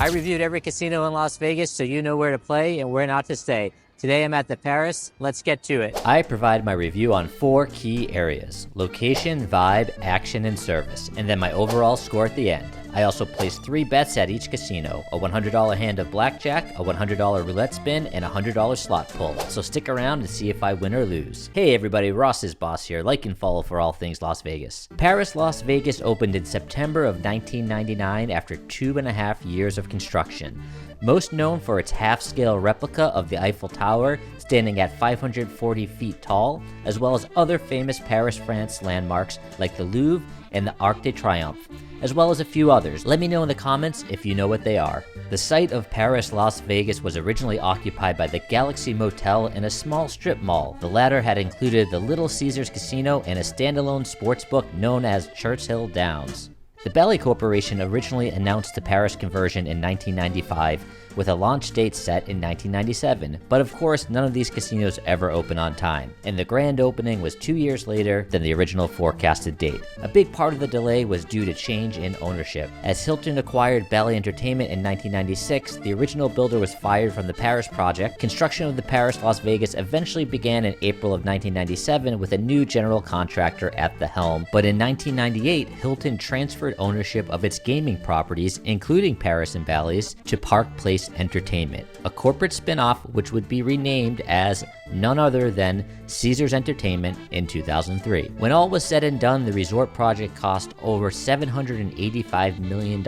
I reviewed every casino in Las Vegas so you know where to play and where not to stay. Today I'm at the Paris. Let's get to it. I provide my review on 4 key areas: location, vibe, action, and service, and then my overall score at the end. I also placed 3 bets at each casino: a $100 hand of blackjack, a $100 roulette spin, and a $100 slot pull. So stick around and see if I win or lose. Hey everybody, Ross's boss here. Like and follow for all things Las Vegas. Paris Las Vegas opened in September of 1999 after 2.5 years of construction. Most known for its half-scale replica of the Eiffel Tower, standing at 540 feet tall, as well as other famous Paris, France landmarks like the Louvre and the Arc de Triomphe, as well as a few others. Let me know in the comments if you know what they are. The site of Paris Las Vegas was originally occupied by the Galaxy Motel and a small strip mall. The latter had included the Little Caesars Casino and a standalone sportsbook known as Churchill Downs. The Ballet Corporation originally announced the Paris conversion in 1995, with a launch date set in 1997, but of course none of these casinos ever open on time, and the grand opening was 2 years later than the original forecasted date. A big part of the delay was due to change in ownership. As Hilton acquired Ballet Entertainment in 1996, the original builder was fired from the Paris project. Construction of the Paris Las Vegas eventually began in April of 1997 with a new general contractor at the helm, but in 1998 Hilton transferred ownership of its gaming properties, including Paris and Bally's, to Park Place Entertainment, a corporate spin-off which would be renamed as none other than Caesars Entertainment in 2003. When all was said and done, the resort project cost over $785 million,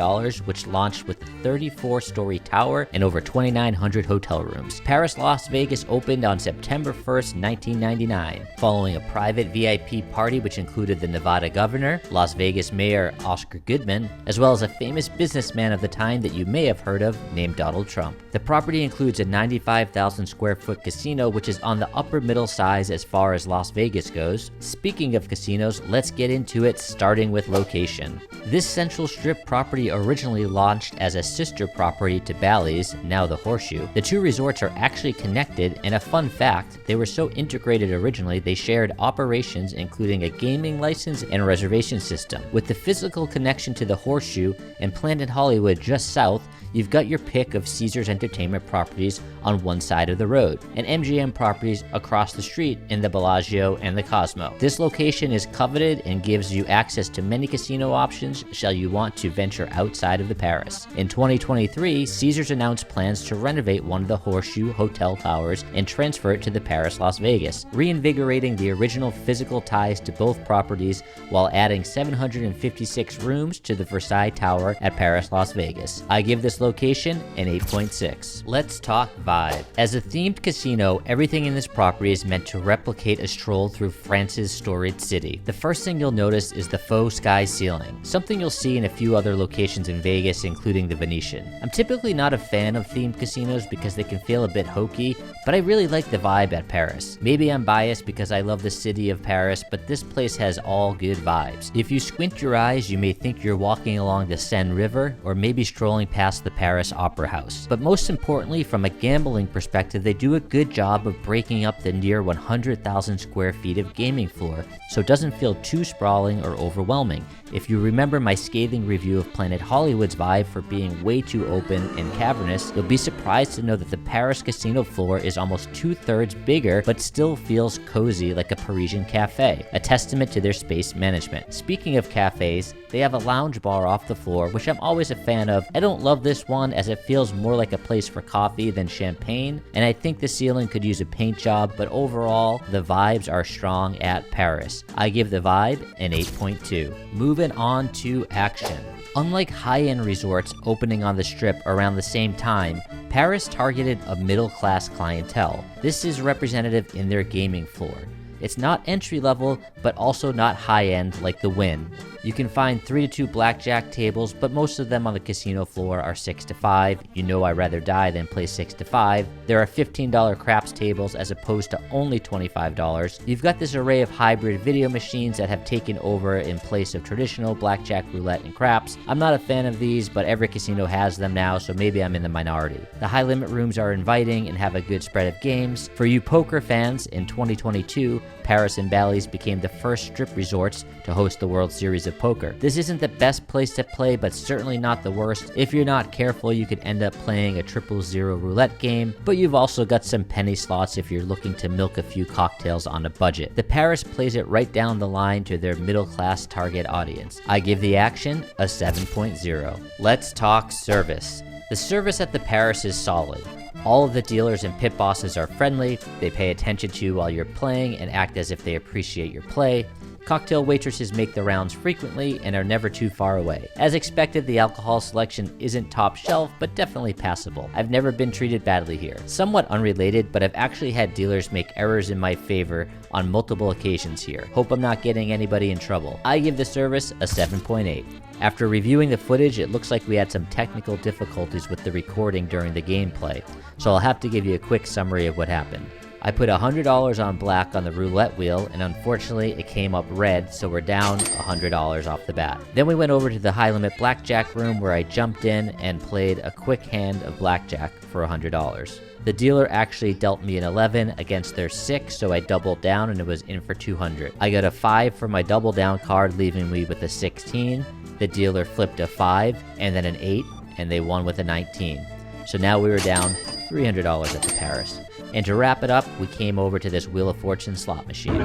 which launched with a 34-story tower and over 2,900 hotel rooms. Paris Las Vegas opened on September 1st, 1999, following a private VIP party which included the Nevada governor, Las Vegas Mayor Oscar Goodman, as well as a famous businessman of the time that you may have heard of named Donald Trump. The property includes a 95,000 square foot casino, which is on the upper middle size as far as Las Vegas goes. Speaking of casinos, let's get into it, starting with location. This Central Strip property originally launched as a sister property to Bally's, now the Horseshoe. The two resorts are actually connected, and a fun fact, they were so integrated originally they shared operations including a gaming license and a reservation system. With the physical connection to the Horseshoe and Planet Hollywood just south, you've got your pick of Caesars Entertainment properties on one side of the road, and MGM properties across the street in the Bellagio and the Cosmo. This location is coveted and gives you access to many casino options shall you want to venture outside of the Paris. In 2023, Caesars announced plans to renovate one of the Horseshoe hotel towers and transfer it to the Paris Las Vegas, reinvigorating the original physical ties to both properties while adding 756 rooms to the Versailles Tower at Paris Las Vegas. I give this location an 8.6. Let's talk vibe. As a themed casino, everything in this property is meant to replicate a stroll through France's storied city. The first thing you'll notice is the faux sky ceiling, something you'll see in a few other locations in Vegas, including the Venetian. I'm typically not a fan of themed casinos because they can feel a bit hokey, but I really like the vibe at Paris. Maybe I'm biased because I love the city of Paris, but this place has all good vibes. If you squint your eyes, you may think you're walking along the Seine River, or maybe strolling past the Paris Opera House. But most importantly, from a gambling perspective, they do a good job of breaking up the near 100,000 square feet of gaming floor, so it doesn't feel too sprawling or overwhelming. If you remember my scathing review of Planet Hollywood's vibe for being way too open and cavernous, you'll be surprised to know that the Paris casino floor is almost 2/3 bigger, but still feels cozy like a Parisian cafe, a testament to their space management. Speaking of cafes, they have a lounge bar off the floor, which I'm always a fan of. I don't love this one as it feels more like a place for coffee than champagne, and I think the ceiling could use a paint job, but overall, the vibes are strong at Paris. I give the vibe an 8.2. Moving on to action. Unlike high-end resorts opening on the Strip around the same time, Paris targeted a middle-class clientele. This is representative in their gaming floor. It's not entry-level, but also not high-end like the Wynn. You can find 3 to 2 blackjack tables, but most of them on the casino floor are 6 to 5. You know I'd rather die than play 6 to 5. There are $15 craps tables as opposed to only $25. You've got this array of hybrid video machines that have taken over in place of traditional blackjack, roulette, and craps. I'm not a fan of these, but every casino has them now, so maybe I'm in the minority. The high-limit rooms are inviting and have a good spread of games. For you poker fans, in 2022, Paris and Bally's became the first strip resorts to host the World Series of Poker. This isn't the best place to play, but certainly not the worst. If you're not careful, you could end up playing a 000 roulette game, but you've also got some penny slots if you're looking to milk a few cocktails on a budget. The Paris plays it right down the line to their middle-class target audience. I give the action a 7.0. Let's talk service. The service at the Paris is solid. All of the dealers and pit bosses are friendly, they pay attention to you while you're playing and act as if they appreciate your play. Cocktail waitresses make the rounds frequently and are never too far away. As expected, the alcohol selection isn't top shelf, but definitely passable. I've never been treated badly here. Somewhat unrelated, but I've actually had dealers make errors in my favor on multiple occasions here. Hope I'm not getting anybody in trouble. I give the service a 7.8. After reviewing the footage, it looks like we had some technical difficulties with the recording during the gameplay, so I'll have to give you a quick summary of what happened. I put $100 on black on the roulette wheel, and unfortunately it came up red, so we're down $100 off the bat. Then we went over to the high limit blackjack room where I jumped in and played a quick hand of blackjack for $100. The dealer actually dealt me an 11 against their 6, so I doubled down and it was in for $200. I got a 5 for my double down card, leaving me with a 16. The dealer flipped a 5 and then an 8, and they won with a 19. So now we were down $300 at the Paris. And to wrap it up, we came over to this Wheel of Fortune slot machine.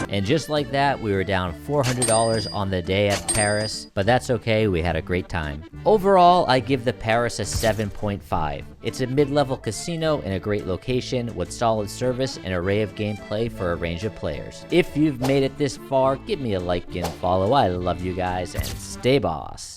And just like that, we were down $400 on the day at Paris, but that's okay, we had a great time. Overall, I give the Paris a 7.5. It's a mid-level casino in a great location with solid service and array of gameplay for a range of players. If you've made it this far, give me a like and follow. I love you guys, and stay boss.